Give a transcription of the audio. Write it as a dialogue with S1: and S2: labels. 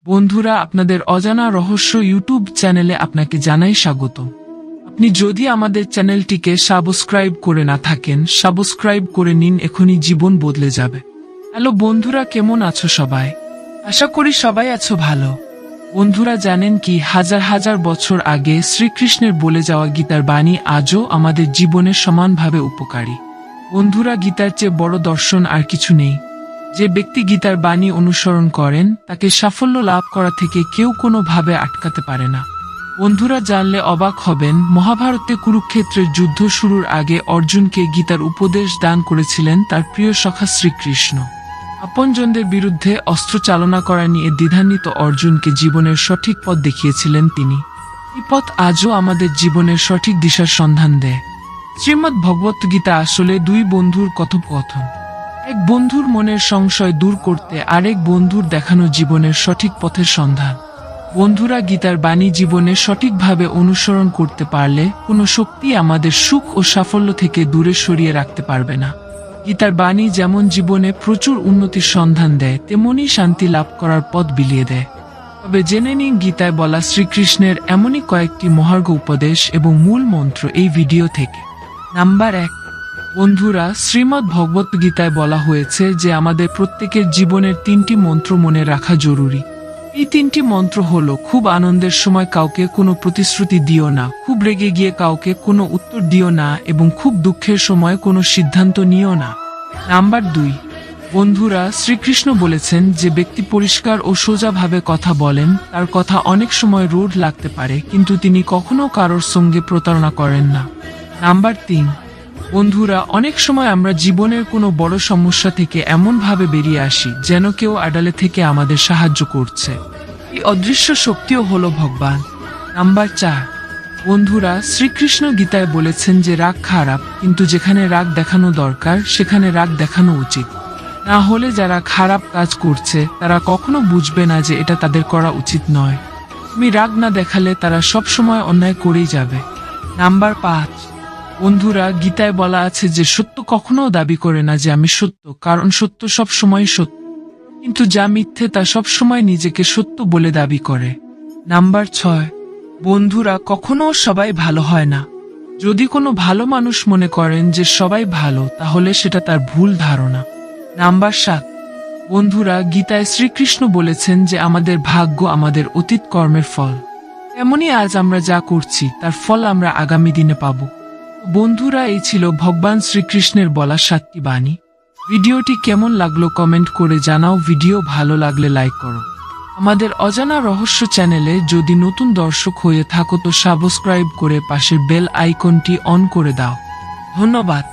S1: বন্ধুরা, আপনাদের অজানা রহস্য ইউটিউব চ্যানেলে আপনাকে জানাই স্বাগত। আপনি যদি আমাদের চ্যানেলটিকে সাবস্ক্রাইব করে না থাকেন, সাবস্ক্রাইব করে নিন, এখনই জীবন বদলে যাবে। হ্যালো বন্ধুরা, কেমন আছো সবাই? আশা করি সবাই আছো ভালো। বন্ধুরা, জানেন কি, হাজার হাজার বছর আগে শ্রীকৃষ্ণের বলে যাওয়া গীতার বাণী আজও আমাদের জীবনের সমানভাবে উপকারী। বন্ধুরা, গীতার চেয়ে বড় দর্শন আর কিছু নেই। যে ব্যক্তি গীতার বাণী অনুসরণ করেন তাকে সাফল্য লাভ করা থেকে কেউ কোনোভাবে আটকাতে পারে না। বন্ধুরা, জানলে অবাক হবেন, মহাভারতে কুরুক্ষেত্রের যুদ্ধ শুরুর আগে অর্জুনকে গীতার উপদেশ দান করেছিলেন তার প্রিয় সখা শ্রীকৃষ্ণ। আপনজনদের বিরুদ্ধে অস্ত্র চালনা করা নিয়ে দ্বিধান্বিত অর্জুনকে জীবনের সঠিক পথ দেখিয়েছিলেন তিনি। এই পথ আজও আমাদের জীবনের সঠিক দিশার সন্ধান দেয়। শ্রীমদ্ ভগবদ্গীতা আসলে দুই বন্ধুর কথোপকথন। এক বন্ধুর মনের সংশয় দূর করতে আরেক বন্ধুর দেখানো জীবনের সঠিক পথের সন্ধান। বন্ধুরা, গীতার বাণী জীবনে সঠিকভাবে অনুসরণ করতে পারলে কোনো শক্তি আমাদের সুখ ও সাফল্য থেকে দূরে সরিয়ে রাখতে পারবে না। গীতার বাণী যেমন জীবনে প্রচুর উন্নতির সন্ধান দেয়, তেমনি শান্তি লাভ করার পথ বিলিয়ে দেয়। তবে জেনে নিন গীতায় বলা শ্রীকৃষ্ণের এমনই কয়েকটি মহার্ঘ উপদেশ এবং মূল মন্ত্র এই ভিডিও থেকে। নাম্বার 1। বন্ধুরা, শ্রীমদ্ ভগবদ্গীতায় বলা হয়েছে যে আমাদের প্রত্যেকের জীবনের 3টি মন্ত্র মনে রাখা জরুরি। এই 3টি মন্ত্র হলো: খুব আনন্দের সময় কাউকে কোনো প্রতিশ্রুতি দিও না, খুব রেগে গিয়ে কাউকে কোনো উত্তর দিও না, এবং খুব দুঃখের সময় কোনো সিদ্ধান্ত নিও না। নাম্বার 2। বন্ধুরা, শ্রীকৃষ্ণ বলেছেন যে ব্যক্তি পরিষ্কার ও সোজাভাবে কথা বলেন তার কথা অনেক সময় রূঢ় লাগতে পারে, কিন্তু তিনি কখনো কারোর সঙ্গে প্রতারণা করেন না। নাম্বার 3। বন্ধুরা, অনেক সময় আমরা জীবনের কোনো বড় সমস্যা থেকে এমনভাবে বেরিয়ে আসি যেন কেউ আড়ালে থেকে আমাদের সাহায্য করছে। এই অদৃশ্য শক্তিও হলো ভগবান। নাম্বার 4। বন্ধুরা, শ্রীকৃষ্ণ গীতায় বলেছেন যে রাগ খারাপ, কিন্তু যেখানে রাগ দেখানো দরকার সেখানে রাগ দেখানো উচিত। না হলে যারা খারাপ কাজ করছে তারা কখনো বুঝবে না যে এটা তাদের করা উচিত নয়। তুমি রাগ না দেখালে তারা সব সময় অন্যায় করেই যাবে। নাম্বার 5। বন্ধুরা, গীতায় বলা আছে যে সত্য কখনো দাবি করে না যে আমি সত্য, কারণ সত্য সব সময় সত্য, কিন্তু যা মিথ্যে তা সব সময় নিজেকে সত্য বলে দাবি করে। নাম্বার 6। বন্ধুরা, কখনো সবাই ভালো হয় না। যদি কোনো ভালো মানুষ মনে করেন যে সবাই ভালো, তাহলে সেটা তার ভুল ধারণা। নাম্বার 7। বন্ধুরা, গীতায় শ্রীকৃষ্ণ বলেছেন যে আমাদের ভাগ্য আমাদের অতীত কর্মের ফল। এমনই আজ আমরা যা করছি তার ফল আমরা আগামী দিনে পাব। বন্ধুরা, এই ছিল ভগবান শ্রীকৃষ্ণের বলা 7টি বাণী। ভিডিওটি কেমন লাগলো কমেন্ট করে জানাও। ভিডিও ভালো লাগলে লাইক করো। আমাদের অজানা রহস্য চ্যানেলে যদি নতুন দর্শক হয়ে থাকো তো সাবস্ক্রাইব করে পাশের বেল আইকনটি অন করে দাও। ধন্যবাদ।